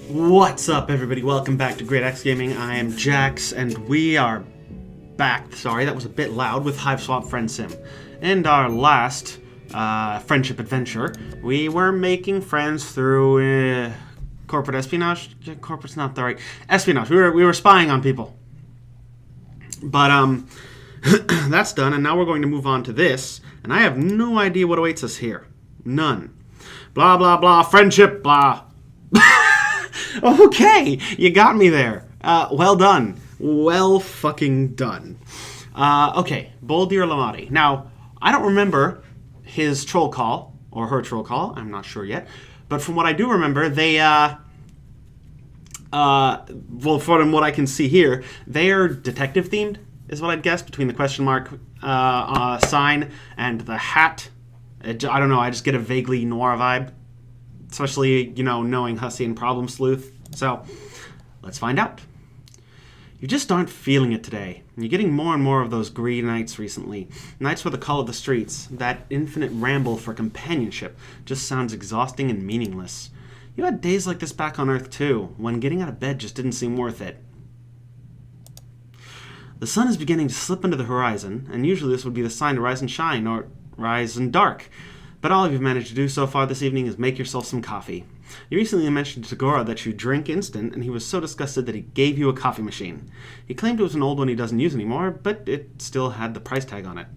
What's up, everybody? Welcome back to Greataxe Gaming. I am Jax, and we are back. Sorry, that was a bit loud with Hiveswap Friendsim. In our last friendship adventure, we were making friends through corporate espionage. Corporate's not the right espionage. We were spying on people. But that's done, and now we're going to move on to this. And I have no idea what awaits us here. None. Blah blah blah. Friendship. Blah. Okay, you got me there. Well done. Well fucking done. Okay, Boulder Lamati. Now, I don't remember his troll call, or her troll call, I'm not sure yet. But from what I do remember, they, well, from what I can see here, they are detective themed, is what I'd guess, between the question mark sign and the hat. I don't know, I just get a vaguely noir vibe. Especially, you know, knowing Hussey and Problem Sleuth. So, let's find out. You just aren't feeling it today. You're getting more and more of those greedy nights recently. Nights for the call of the streets. That infinite ramble for companionship just sounds exhausting and meaningless. You had days like this back on Earth too, when getting out of bed just didn't seem worth it. The sun is beginning to slip into the horizon, and usually this would be the sign to rise and shine, or rise and dark. But all you've managed to do so far this evening is make yourself some coffee. You recently mentioned to Gora that you drink instant, and he was so disgusted that he gave you a coffee machine. He claimed it was an old one he doesn't use anymore, but it still had the price tag on it.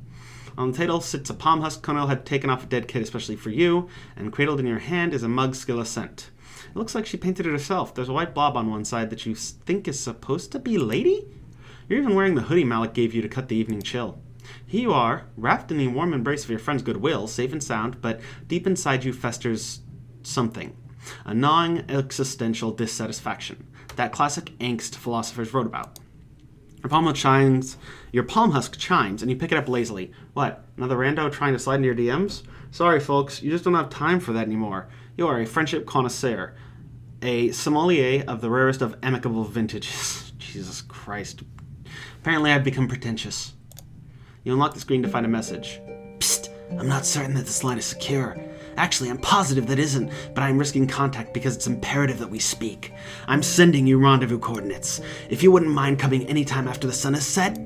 On the table sits a palm husk Connell had taken off a dead kid especially for you, and cradled in your hand is a mug Skilla scent. It looks like she painted it herself. There's a white blob on one side that you think is supposed to be Lady? You're even wearing the hoodie Malik gave you to cut the evening chill. Here you are, wrapped in the warm embrace of your friend's goodwill, safe and sound, but deep inside you festers something. A gnawing existential dissatisfaction. That classic angst philosophers wrote about. Your palm husk chimes, and you pick it up lazily. What, another rando trying to slide into your DMs? Sorry, folks, you just don't have time for that anymore. You are a friendship connoisseur. A sommelier of the rarest of amicable vintages. Jesus Christ. Apparently I've become pretentious. You unlock the screen to find a message. Psst, I'm not certain that this line is secure. Actually, I'm positive that isn't, but I'm risking contact because it's imperative that we speak. I'm sending you rendezvous coordinates. If you wouldn't mind coming anytime after the sun is set.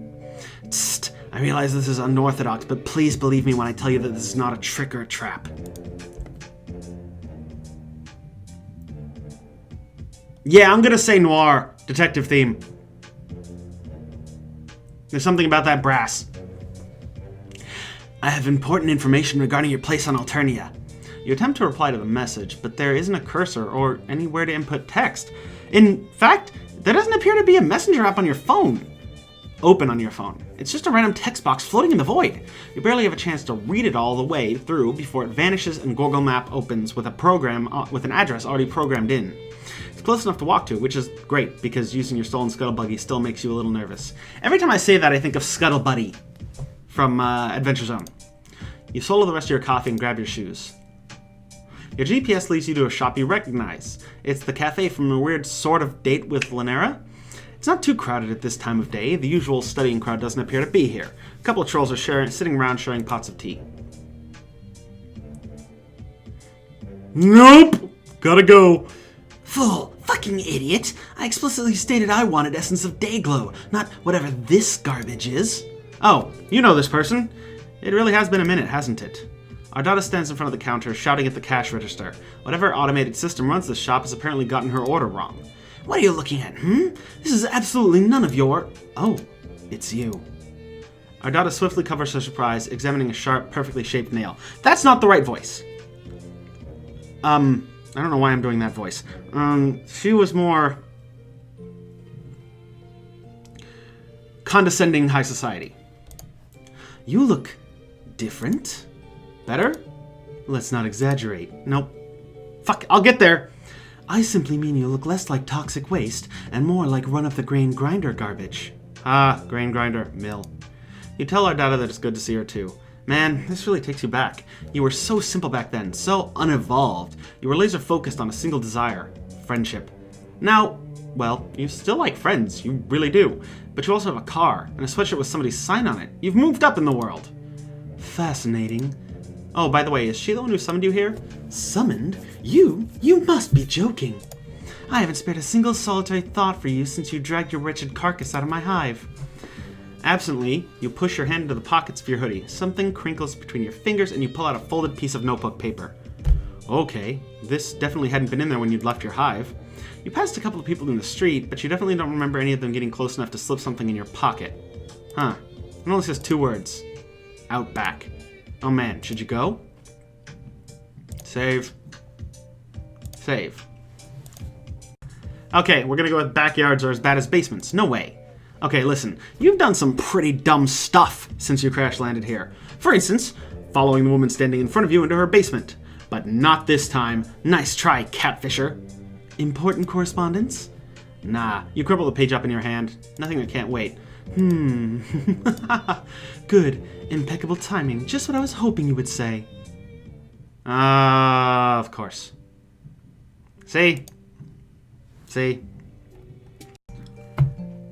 Psst, I realize this is unorthodox, but please believe me when I tell you that this is not a trick or a trap. Yeah, I'm gonna say noir. Detective theme. There's something about that brass. I have important information regarding your place on Alternia. You attempt to reply to the message, but there isn't a cursor or anywhere to input text. In fact, there doesn't appear to be a messenger app on your phone. Open on your phone. It's just a random text box floating in the void. You barely have a chance to read it all the way through before it vanishes and Google Map opens with a program with an address already programmed in. It's close enough to walk to, which is great because using your stolen scuttle buggy still makes you a little nervous. Every time I say that, I think of Scuttle Buddy from Adventure Zone. You solo the rest of your coffee and grab your shoes. Your GPS leads you to a shop you recognize. It's the cafe from a weird sort of date with Lanera. It's not too crowded at this time of day. The usual studying crowd doesn't appear to be here. A couple of trolls are sitting around sharing pots of tea. Nope! Gotta go. Fool! Fucking idiot! I explicitly stated I wanted Essence of Dayglow, not whatever this garbage is. Oh, you know this person. It really has been a minute, hasn't it? Ardata stands in front of the counter, shouting at the cash register. Whatever automated system runs this shop has apparently gotten her order wrong. What are you looking at, This is absolutely none of your... Oh, it's you. Ardata swiftly covers her surprise, examining a sharp, perfectly shaped nail. That's not the right voice. I don't know why I'm doing that voice. She was more... condescending high society. You look... different? Better? Let's not exaggerate. Nope. Fuck, I'll get there. I simply mean you look less like toxic waste and more like run-of-the-grain grinder garbage. Ah, grain grinder, mill. You tell Ardata that it's good to see her too. Man, this really takes you back. You were so simple back then, so unevolved. You were laser focused on a single desire, friendship. Now, well, you still like friends, you really do. But you also have a car, and a sweatshirt with somebody's sign on it. You've moved up in the world. Fascinating. Oh, by the way, is she the one who summoned you here? Summoned? You? You must be joking. I haven't spared a single solitary thought for you since you dragged your wretched carcass out of my hive. Absently, you push your hand into the pockets of your hoodie. Something crinkles between your fingers and you pull out a folded piece of notebook paper. Okay, this definitely hadn't been in there when you'd left your hive. You passed a couple of people in the street, but you definitely don't remember any of them getting close enough to slip something in your pocket. Huh. It only says 2 words. Outback. Oh man, should you go? Save. Save. Okay, we're gonna go with backyards are as bad as basements. No way. Okay, listen, you've done some pretty dumb stuff since you crash landed here. For instance, following the woman standing in front of you into her basement. But not this time. Nice try, catfisher. Important correspondence? Nah, you crumple the page up in your hand. Nothing that can't wait. Good. Impeccable timing. Just what I was hoping you would say. Of course. See? See?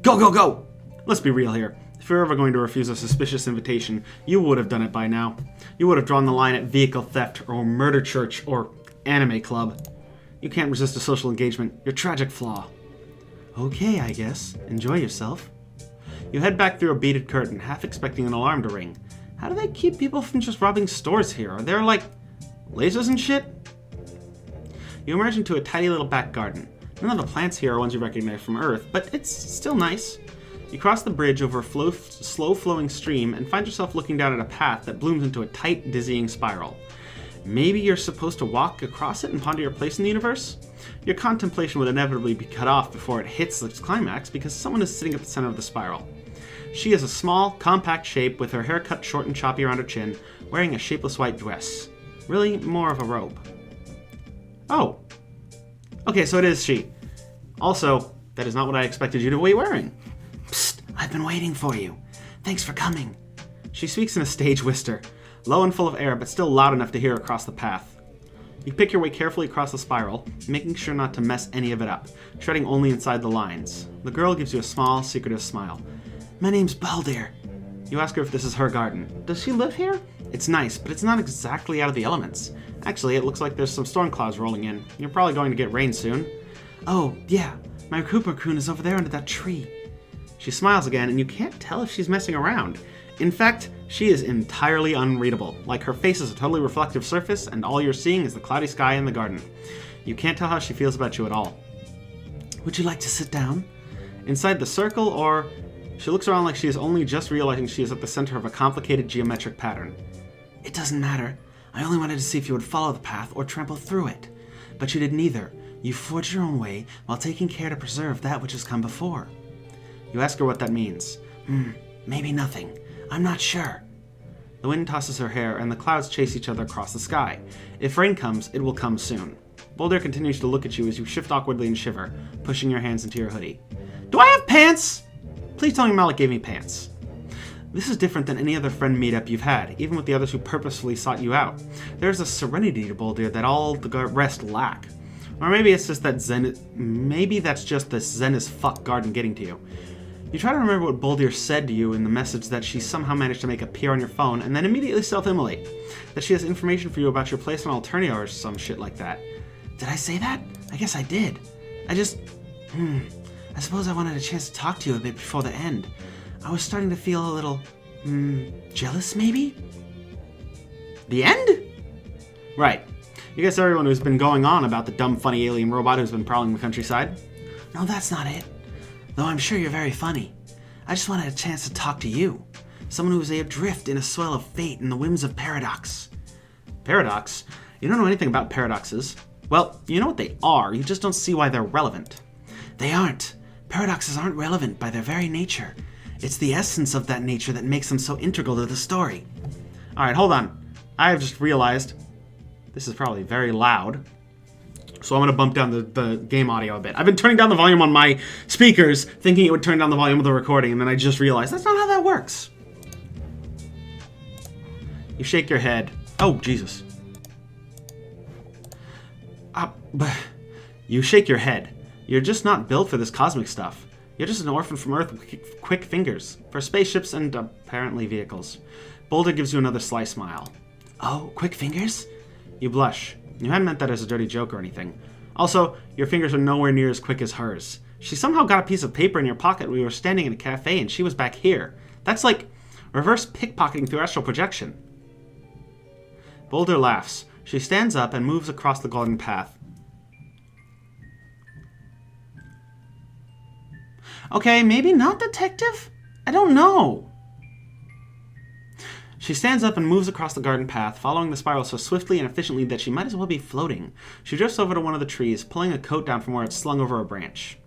Go, go, go! Let's be real here. If you're ever going to refuse a suspicious invitation, you would have done it by now. You would have drawn the line at vehicle theft or murder church or anime club. You can't resist a social engagement. Your tragic flaw. Okay, I guess. Enjoy yourself. You head back through a beaded curtain, half expecting an alarm to ring. How do they keep people from just robbing stores here? Are there, like, lasers and shit? You emerge into a tiny little back garden. None of the plants here are ones you recognize from Earth, but it's still nice. You cross the bridge over a slow-flowing stream and find yourself looking down at a path that blooms into a tight, dizzying spiral. Maybe you're supposed to walk across it and ponder your place in the universe? Your contemplation would inevitably be cut off before it hits its climax because someone is sitting at the center of the spiral. She is a small, compact shape with her hair cut short and choppy around her chin, wearing a shapeless white dress. Really, more of a robe. Oh. Okay, so it is she. Also, that is not what I expected you to be wearing. Psst, I've been waiting for you. Thanks for coming. She speaks in a stage whisper, low and full of air, but still loud enough to hear across the path. You pick your way carefully across the spiral, making sure not to mess any of it up, treading only inside the lines. The girl gives you a small, secretive smile. My name's Boulder. You ask her if this is her garden. Does she live here? It's nice, but it's not exactly out of the elements. Actually, it looks like there's some storm clouds rolling in. You're probably going to get rain soon. Oh, yeah. My Cooper Coon is over there under that tree. She smiles again, and you can't tell if she's messing around. In fact, she is entirely unreadable. Like her face is a totally reflective surface, and all you're seeing is the cloudy sky in the garden. You can't tell how she feels about you at all. Would you like to sit down? Inside the circle, or... She looks around like she is only just realizing she is at the center of a complicated geometric pattern. It doesn't matter. I only wanted to see if you would follow the path or trample through it. But you did neither. You forged your own way while taking care to preserve that which has come before. You ask her what that means. Maybe nothing. I'm not sure. The wind tosses her hair, and the clouds chase each other across the sky. If rain comes, it will come soon. Boulder continues to look at you as you shift awkwardly and shiver, pushing your hands into your hoodie. Do I have pants? Please tell me Malik gave me pants. This is different than any other friend meetup you've had, even with the others who purposefully sought you out. There's a serenity to Boulder that all the rest lack. Or maybe it's just that maybe that's just this zen as fuck garden getting to you. You try to remember what Boulder said to you in the message that she somehow managed to make appear on your phone and then immediately self-immolate. That she has information for you about your place on Alternia or some shit like that. Did I say that? I guess I did. I suppose I wanted a chance to talk to you a bit before the end. I was starting to feel a little, jealous maybe? The end? Right. You guess everyone who's been going on about the dumb, funny alien robot who's been prowling the countryside? No, that's not it. Though I'm sure you're very funny. I just wanted a chance to talk to you. Someone who was adrift in a swell of fate and the whims of paradox. Paradox? You don't know anything about paradoxes. Well, you know what they are, you just don't see why they're relevant. They aren't. Paradoxes aren't relevant by their very nature. It's the essence of that nature that makes them so integral to the story. Alright, hold on. I have just realized this is probably very loud. So I'm going to bump down the game audio a bit. I've been turning down the volume on my speakers, thinking it would turn down the volume of the recording, and then I just realized that's not how that works. You shake your head. Oh, Jesus. You shake your head. You're just not built for this cosmic stuff. You're just an orphan from Earth with quick fingers. For spaceships and, apparently, vehicles. Boulder gives you another sly smile. Oh, quick fingers? You blush. You hadn't meant that as a dirty joke or anything. Also, your fingers are nowhere near as quick as hers. She somehow got a piece of paper in your pocket when we were standing in a cafe and she was back here. That's like reverse pickpocketing through astral projection. Boulder laughs. She stands up and moves across the garden path. Okay, maybe not detective? I don't know. She stands up and moves across the garden path, following the spiral so swiftly and efficiently that she might as well be floating. She drifts over to one of the trees, pulling a coat down from where it's slung over a branch.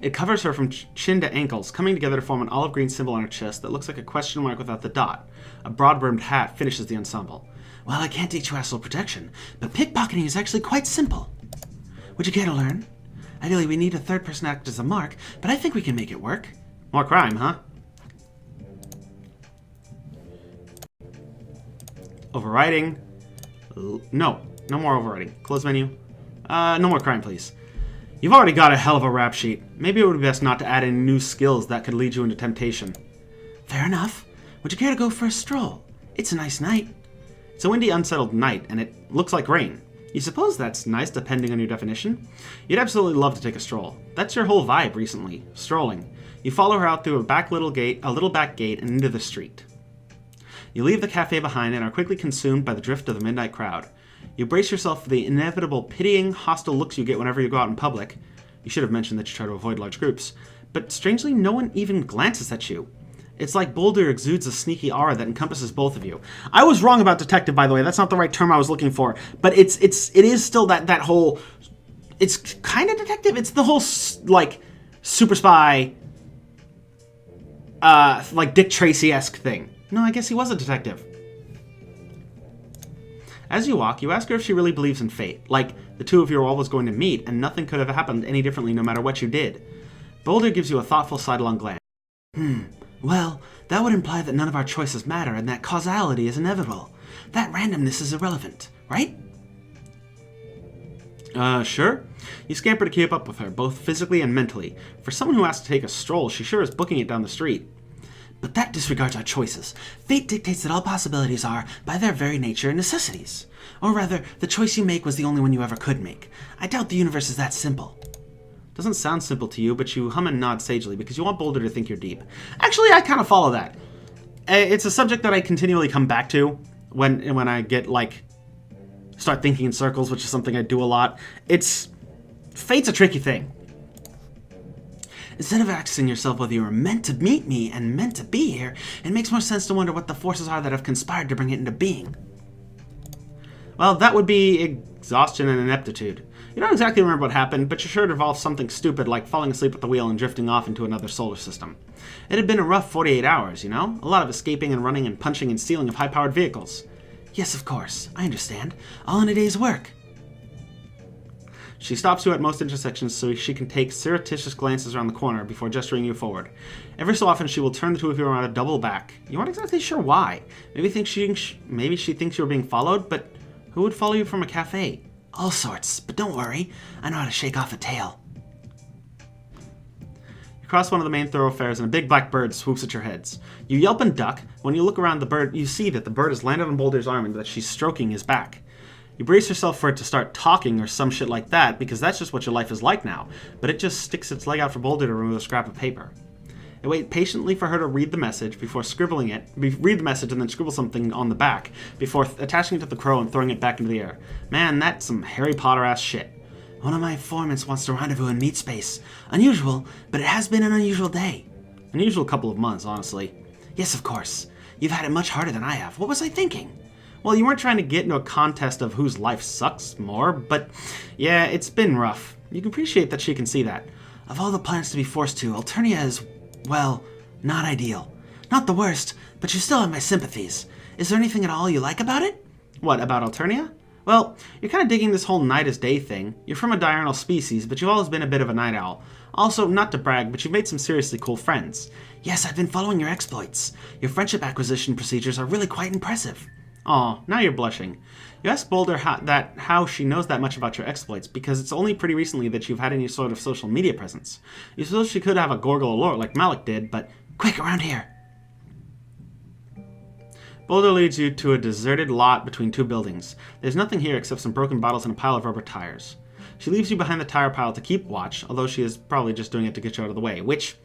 It covers her from chin to ankles, coming together to form an olive green symbol on her chest that looks like a question mark without the dot. A broad-brimmed hat finishes the ensemble. Well, I can't teach you astral projection, but pickpocketing is actually quite simple. Would you care to learn? Ideally, we need a third person to act as a mark, but I think we can make it work. More crime, huh? Overriding. No more overriding. Close menu. No more crime, please. You've already got a hell of a rap sheet. Maybe it would be best not to add any new skills that could lead you into temptation. Fair enough. Would you care to go for a stroll? It's a nice night. It's a windy, unsettled night, and it looks like rain. You suppose that's nice, depending on your definition? You'd absolutely love to take a stroll. That's your whole vibe recently, strolling. You follow her out through a little back gate, and into the street. You leave the cafe behind and are quickly consumed by the drift of the midnight crowd. You brace yourself for the inevitable pitying, hostile looks you get whenever you go out in public. You should have mentioned that you try to avoid large groups. But strangely, no one even glances at you. It's like Boulder exudes a sneaky aura that encompasses both of you. I was wrong about detective, by the way. That's not the right term I was looking for. But it is still that whole... It's kind of detective. It's the whole, like, super spy, like Dick Tracy-esque thing. No, I guess he was a detective. As you walk, you ask her if she really believes in fate. Like, the two of you are always going to meet, and nothing could have happened any differently no matter what you did. Boulder gives you a thoughtful sidelong glance. Well, that would imply that none of our choices matter and that causality is inevitable. That randomness is irrelevant, right? Sure. You scamper to keep up with her, both physically and mentally. For someone who has to take a stroll, she sure is booking it down the street. But that disregards our choices. Fate dictates that all possibilities are, by their very nature, necessities. Or rather, the choice you make was the only one you ever could make. I doubt the universe is that simple. Doesn't sound simple to you, but you hum and nod sagely because you want Boulder to think you're deep. Actually, I kind of follow that. It's a subject that I continually come back to when I get, like, start thinking in circles, which is something I do a lot. Fate's a tricky thing. Instead of asking yourself whether you were meant to meet me and meant to be here, it makes more sense to wonder what the forces are that have conspired to bring it into being. Well, that would be exhaustion and ineptitude. You don't exactly remember what happened, but you're sure it involved something stupid like falling asleep at the wheel and drifting off into another solar system. It had been a rough 48 hours, you know? A lot of escaping and running and punching and stealing of high-powered vehicles. Yes, of course. I understand. All in a day's work. She stops you at most intersections so she can take surreptitious glances around the corner before gesturing you forward. Every so often she will turn the two of you around a double back. You aren't exactly sure why. Maybe she thinks you're being followed, but who would follow you from a cafe? All sorts, but don't worry. I know how to shake off a tail. You cross one of the main thoroughfares and a big black bird swoops at your heads. You yelp and duck. When you look around the bird, you see that the bird has landed on Boulder's arm and that she's stroking his back. You brace yourself for it to start talking or some shit like that, because that's just what your life is like now, but it just sticks its leg out for Boulder to remove a scrap of paper. You wait patiently for her to read the message before scribbling it, read the message and then scribble something on the back, before attaching it to the crow and throwing it back into the air. Man, that's some Harry Potter-ass shit. One of my informants wants to rendezvous in meat space. Unusual, but it has been an unusual day. Unusual couple of months, honestly. Yes, of course. You've had it much harder than I have. What was I thinking? Well, you weren't trying to get into a contest of whose life sucks more, but yeah, it's been rough. You can appreciate that she can see that. Of all the planets to be forced to, Alternia is, well, not ideal. Not the worst, but you still have my sympathies. Is there anything at all you like about it? What, about Alternia? Well, you're kind of digging this whole night as day thing. You're from a diurnal species, but you've always been a bit of a night owl. Also, not to brag, but you've made some seriously cool friends. Yes, I've been following your exploits. Your friendship acquisition procedures are really quite impressive. Aw, now you're blushing. You asked Boulder how she knows that much about your exploits, because it's only pretty recently that you've had any sort of social media presence. You suppose she could have a Gorgle alert like Malik did, but quick, around here. Boulder leads you to a deserted lot between two buildings. There's nothing here except some broken bottles and a pile of rubber tires. She leaves you behind the tire pile to keep watch, although she is probably just doing it to get you out of the way, which,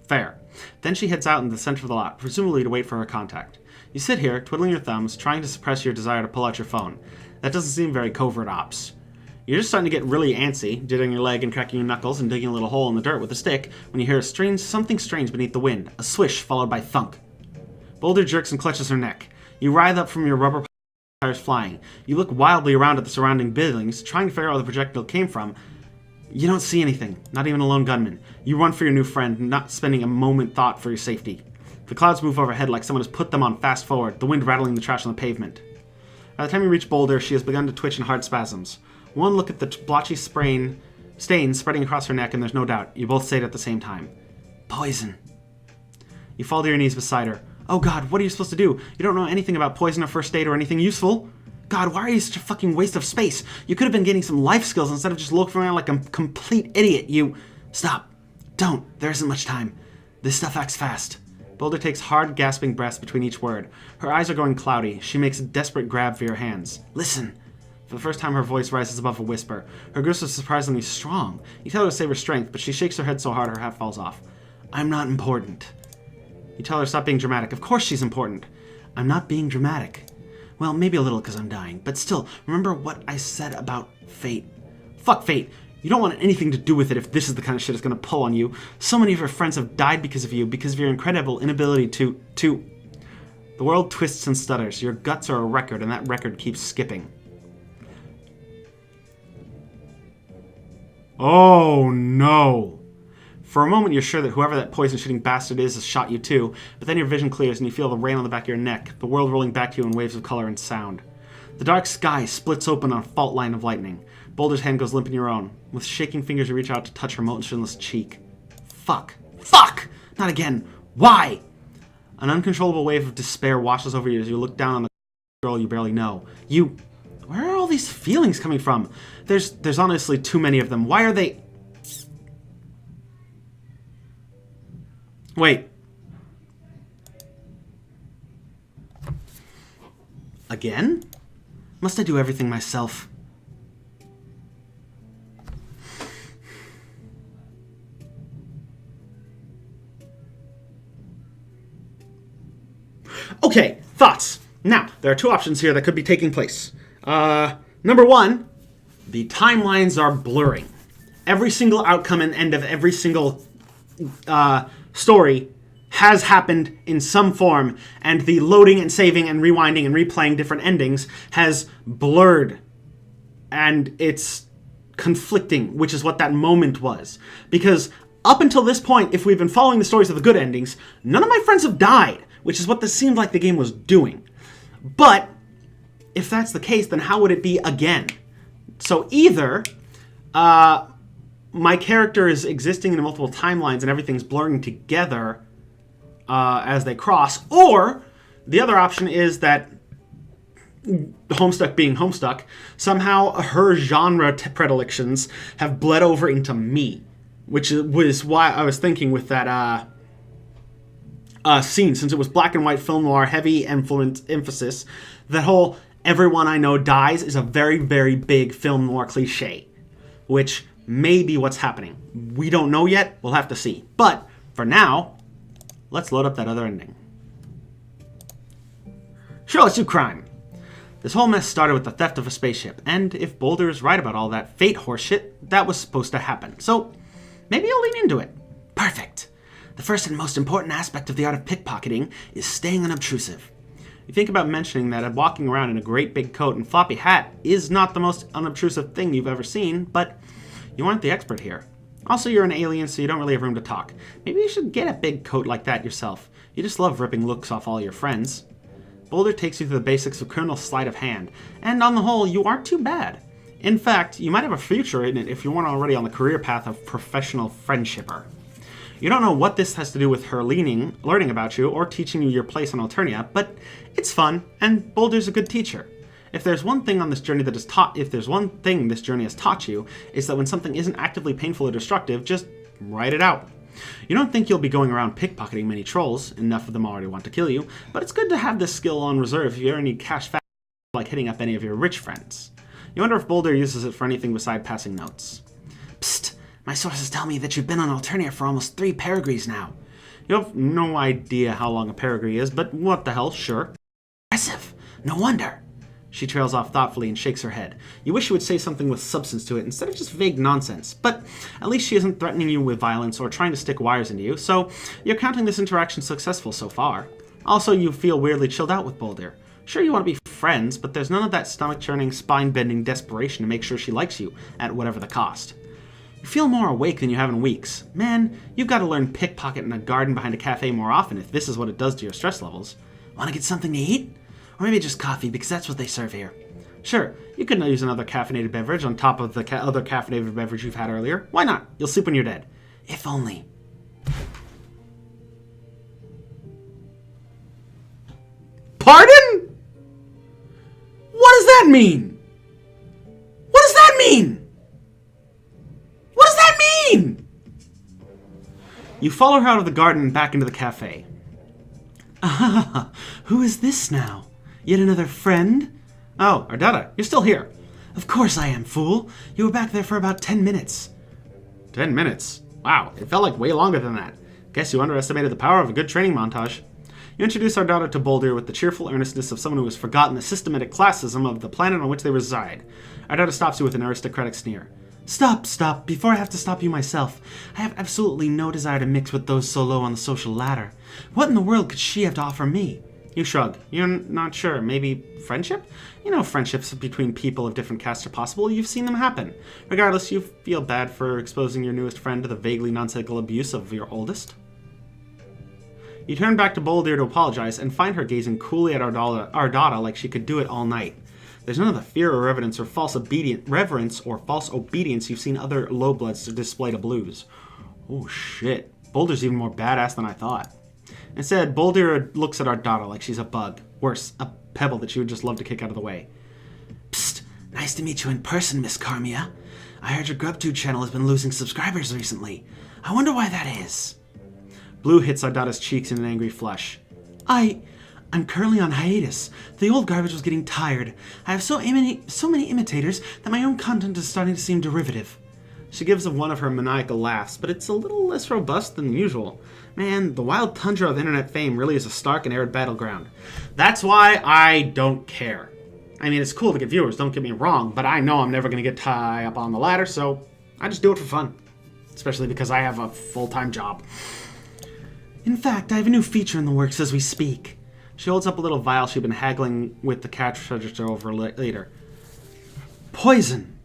fair. Then she heads out in the center of the lot, presumably to wait for her contact. You sit here, twiddling your thumbs, trying to suppress your desire to pull out your phone. That doesn't seem very covert ops. You're just starting to get really antsy, jittering your leg and cracking your knuckles and digging a little hole in the dirt with a stick, when you hear something strange beneath the wind, a swish followed by thunk. Boulder jerks and clutches her neck. You writhe up from your rubber tires flying. You look wildly around at the surrounding buildings, trying to figure out where the projectile came from. You don't see anything, not even a lone gunman. You run for your new friend, not spending a moment thought for your safety. The clouds move overhead like someone has put them on fast forward, the wind rattling the trash on the pavement. By the time you reach Boulder, she has begun to twitch in hard spasms. One look at the blotchy stains spreading across her neck, and there's no doubt. You both say it at the same time. Poison. You fall to your knees beside her. Oh god, what are you supposed to do? You don't know anything about poison or first aid or anything useful. God, why are you such a fucking waste of space? You could have been getting some life skills instead of just looking around like a complete idiot. Stop. Don't. There isn't much time. This stuff acts fast. Boulder takes hard, gasping breaths between each word. Her eyes are going cloudy. She makes a desperate grab for your hands. Listen. For the first time, her voice rises above a whisper. Her grip is surprisingly strong. You tell her to save her strength, but she shakes her head so hard her hat falls off. I'm not important. You tell her stop being dramatic. Of course she's important. I'm not being dramatic. Well, maybe a little because I'm dying, but still, remember what I said about fate. Fuck fate. You don't want anything to do with it if this is the kind of shit that's going to pull on you. So many of your friends have died because of you, because of your incredible inability to... The world twists and stutters. Your guts are a record, and that record keeps skipping. Oh, no. For a moment, you're sure that whoever that poison-shooting bastard is has shot you too, but then your vision clears and you feel the rain on the back of your neck, the world rolling back to you in waves of color and sound. The dark sky splits open on a fault line of lightning. Boulder's hand goes limp in your own. With shaking fingers, you reach out to touch her motionless cheek. Fuck. Fuck! Not again. Why? An uncontrollable wave of despair washes over you as you look down on the girl you barely know. Where are all these feelings coming from? There's honestly too many of them. Why are they... Wait. Again? Must I do everything myself? Okay, thoughts. Now, there are two options here that could be taking place. Number one, the timelines are blurring. Every single outcome and end of every single story has happened in some form, and the loading and saving and rewinding and replaying different endings has blurred, and it's conflicting, which is what that moment was. Because up until this point, if we've been following the stories of the good endings, none of my friends have died, which is what this seemed like the game was doing. But if that's the case, then how would it be again? So either my character is existing in multiple timelines and everything's blurring together as they cross, or the other option is that Homestuck being Homestuck, somehow her genre predilections have bled over into me, which was why I was thinking with that scene, since it was black and white film noir, heavy emphasis, that whole everyone I know dies is a very, very big film noir cliche, which may be what's happening. We don't know yet, we'll have to see. But for now, let's load up that other ending. Sure, let's do crime. This whole mess started with the theft of a spaceship, and if Boulder is right about all that fate horseshit, that was supposed to happen. So maybe I'll lean into it. Perfect. The first and most important aspect of the art of pickpocketing is staying unobtrusive. You think about mentioning that walking around in a great big coat and floppy hat is not the most unobtrusive thing you've ever seen, but you aren't the expert here. Also, you're an alien, so you don't really have room to talk. Maybe you should get a big coat like that yourself. You just love ripping looks off all your friends. Boulder takes you through the basics of criminal sleight of hand, and on the whole, you aren't too bad. In fact, you might have a future in it if you weren't already on the career path of professional friendshipper. You don't know what this has to do with her learning about you, or teaching you your place on Alternia, but it's fun, and Boulder's a good teacher. If there's one thing this journey has taught you, it's that when something isn't actively painful or destructive, just write it out. You don't think you'll be going around pickpocketing many trolls, enough of them already want to kill you, but it's good to have this skill on reserve if you ever need cash fast, like hitting up any of your rich friends. You wonder if Boulder uses it for anything beside passing notes. Psst! My sources tell me that you've been on Alternia for almost 3 perigrees now. You have no idea how long a perigree is, but what the hell, sure. Impressive! No wonder! She trails off thoughtfully and shakes her head. You wish she would say something with substance to it instead of just vague nonsense, but at least she isn't threatening you with violence or trying to stick wires into you, so you're counting this interaction successful so far. Also, you feel weirdly chilled out with Boulder. Sure, you want to be friends, but there's none of that stomach-churning, spine-bending desperation to make sure she likes you, at whatever the cost. You feel more awake than you have in weeks. Man, you've got to learn pickpocket in a garden behind a cafe more often if this is what it does to your stress levels. Want to get something to eat? Or maybe just coffee, because that's what they serve here. Sure, you could use another caffeinated beverage on top of the other caffeinated beverage you've had earlier. Why not? You'll sleep when you're dead. If only. Pardon? What does that mean? What does that mean? What does that mean? You follow her out of the garden and back into the cafe. Ah, who is this now? Yet another friend? Oh, Ardata, you're still here. Of course I am, fool. You were back there for about 10 minutes. 10 minutes? Wow, it felt like way longer than that. Guess you underestimated the power of a good training montage. You introduce Ardata to Boulder with the cheerful earnestness of someone who has forgotten the systematic classism of the planet on which they reside. Ardata stops you with an aristocratic sneer. Stop, before I have to stop you myself. I have absolutely no desire to mix with those so low on the social ladder. What in the world could she have to offer me? You shrug. You're not sure. Maybe friendship? You know, friendships between people of different castes are possible. You've seen them happen. Regardless, you feel bad for exposing your newest friend to the vaguely nonsensical abuse of your oldest. You turn back to Boulder to apologize and find her gazing coolly at Ardata like she could do it all night. There's none of the fear or reverence or false obedience you've seen other low-bloods display to blues. Oh shit. Boulder's even more badass than I thought. Instead, Boulder looks at Ardata like she's a bug. Worse, a pebble that she would just love to kick out of the way. Psst! Nice to meet you in person, Miss Carmia. I heard your GrubTube channel has been losing subscribers recently. I wonder why that is. Blue hits Ardata's cheeks in an angry flush. I'm currently on hiatus. The old garbage was getting tired. I have so many imitators that my own content is starting to seem derivative. She gives one of her maniacal laughs, but it's a little less robust than usual. Man, the wild tundra of internet fame really is a stark and arid battleground. That's why I don't care. I mean, it's cool to get viewers, don't get me wrong, but I know I'm never going to get high up on the ladder, so I just do it for fun. Especially because I have a full-time job. In fact, I have a new feature in the works as we speak. She holds up a little vial she'd been haggling with the cash register over later. Poison!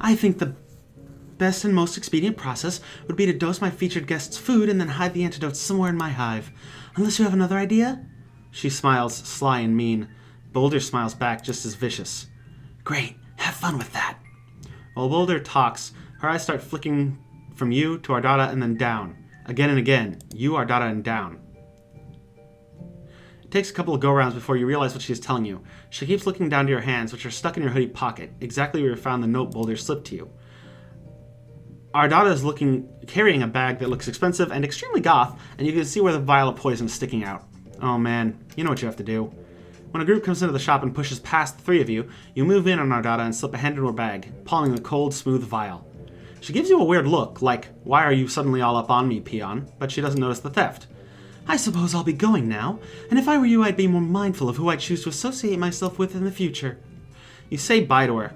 I think the best and most expedient process would be to dose my featured guest's food and then hide the antidote somewhere in my hive. Unless you have another idea? She smiles, sly and mean. Boulder smiles back, just as vicious. Great. Have fun with that. While Boulder talks, her eyes start flicking from you to Ardata and then down. Again and again. You, Ardata, and down. It takes a couple of go-rounds before you realize what she is telling you. She keeps looking down to your hands, which are stuck in your hoodie pocket, exactly where you found the note Boulder slipped to you. Ardata is carrying a bag that looks expensive and extremely goth, and you can see where the vial of poison is sticking out. Oh man, you know what you have to do. When a group comes into the shop and pushes past the three of you, you move in on Ardata and slip a hand into her bag, palming the cold, smooth vial. She gives you a weird look, like, why are you suddenly all up on me, peon? But she doesn't notice the theft. I suppose I'll be going now, and if I were you, I'd be more mindful of who I choose to associate myself with in the future. You say bye to her,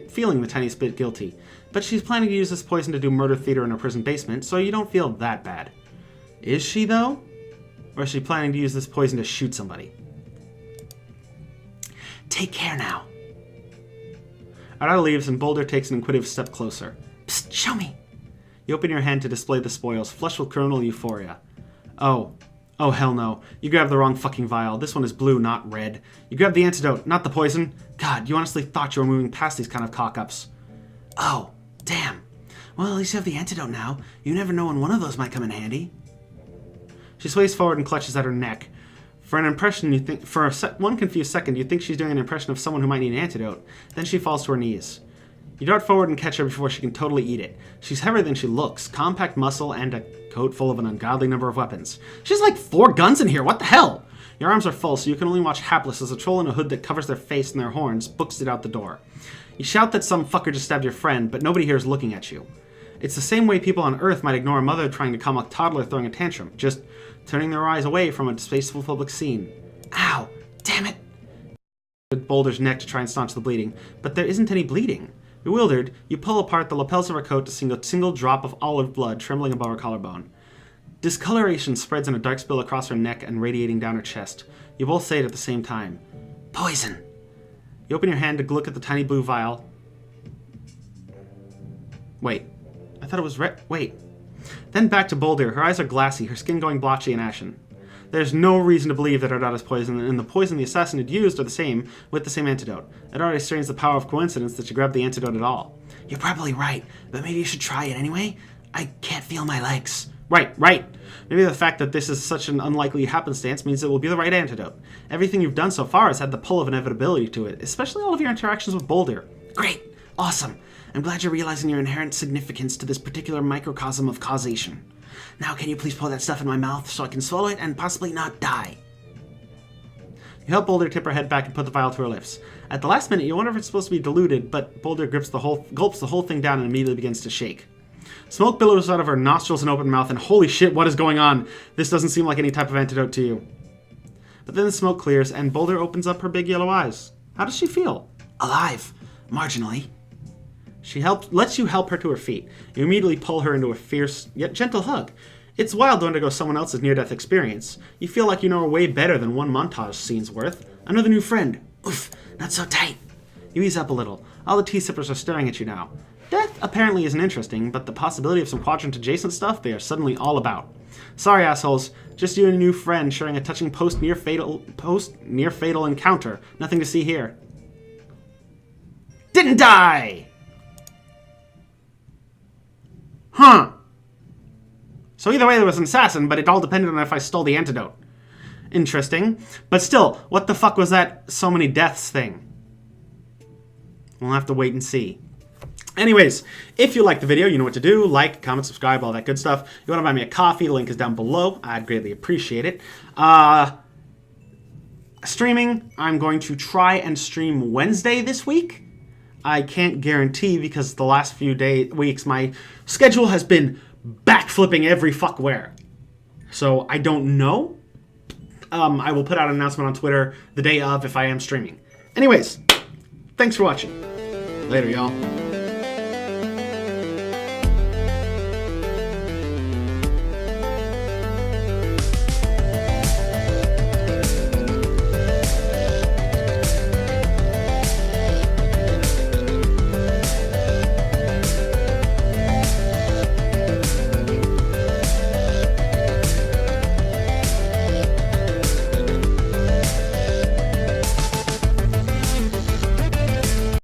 feeling the tiniest bit guilty, but she's planning to use this poison to do murder theater in her prison basement, so you don't feel that bad. Is she, though? Or is she planning to use this poison to shoot somebody? Take care now. Ardata leaves and Boulder takes an inquisitive step closer. Psst, show me. You open your hand to display the spoils, flushed with criminal euphoria. Oh hell no. You grabbed the wrong fucking vial. This one is blue, not red. You grabbed the antidote, not the poison. God, you honestly thought you were moving past these kind of cock-ups. Oh, damn. Well, at least you have the antidote now. You never know when one of those might come in handy. She sways forward and clutches at her neck. For one confused second, you think she's doing an impression of someone who might need an antidote. Then she falls to her knees. You dart forward and catch her before she can totally eat it. She's heavier than she looks, compact muscle and a coat full of an ungodly number of weapons. She's like 4 guns in here, what the hell? Your arms are full, so you can only watch hapless as a troll in a hood that covers their face and their horns books it out the door. You shout that some fucker just stabbed your friend, but nobody here is looking at you. It's the same way people on Earth might ignore a mother trying to calm a toddler throwing a tantrum, just turning their eyes away from a distasteful public scene. Ow! Damn it! Boulder's neck to try and staunch the bleeding, but there isn't any bleeding. Bewildered, you pull apart the lapels of her coat to see a single drop of olive blood trembling above her collarbone. Discoloration spreads in a dark spill across her neck and radiating down her chest. You both say it at the same time. Poison! You open your hand to look at the tiny blue vial. Wait. I thought it was red. Wait. Then back to Boulder. Her eyes are glassy, her skin going blotchy and ashen. There's no reason to believe that her daughter's poison and the poison the assassin had used are the same, with the same antidote. It already strains the power of coincidence that she grabbed the antidote at all. You're probably right, but maybe you should try it anyway? I can't feel my legs. Right. Maybe the fact that this is such an unlikely happenstance means it will be the right antidote. Everything you've done so far has had the pull of inevitability to it, especially all of your interactions with Boulder. Great. Awesome. I'm glad you're realizing your inherent significance to this particular microcosm of causation. Now can you please pour that stuff in my mouth so I can swallow it and possibly not die? You help Boulder tip her head back and put the vial to her lips. At the last minute, you wonder if it's supposed to be diluted, but Boulder gulps the whole thing down and immediately begins to shake. Smoke billows out of her nostrils and open mouth, and holy shit, what is going on? This doesn't seem like any type of antidote to you. But then the smoke clears, and Boulder opens up her big yellow eyes. How does she feel? Alive. Marginally. She lets you help her to her feet. You immediately pull her into a fierce, yet gentle hug. It's wild to undergo someone else's near-death experience. You feel like you know her way better than one montage scene's worth. Another new friend. Oof, not so tight. You ease up a little. All the tea sippers are staring at you now. Death apparently isn't interesting, but the possibility of some quadrant-adjacent stuff they are suddenly all about. Sorry, assholes. Just you and a new friend sharing a touching post-near-fatal encounter. Nothing to see here. Didn't die! Huh. So either way there was an assassin, but it all depended on if I stole the antidote. Interesting. But still, what the fuck was that so many deaths thing? We'll have to wait and see. Anyways, if you like the video, you know what to do. Like, comment, subscribe, all that good stuff. If you want to buy me a coffee, the link is down below. I'd greatly appreciate it. Streaming, I'm going to try and stream Wednesday this week. I can't guarantee because the last few weeks my schedule has been backflipping every fuck where. So I don't know. I will put out an announcement on Twitter the day of if I am streaming. Anyways, thanks for watching. Later, y'all.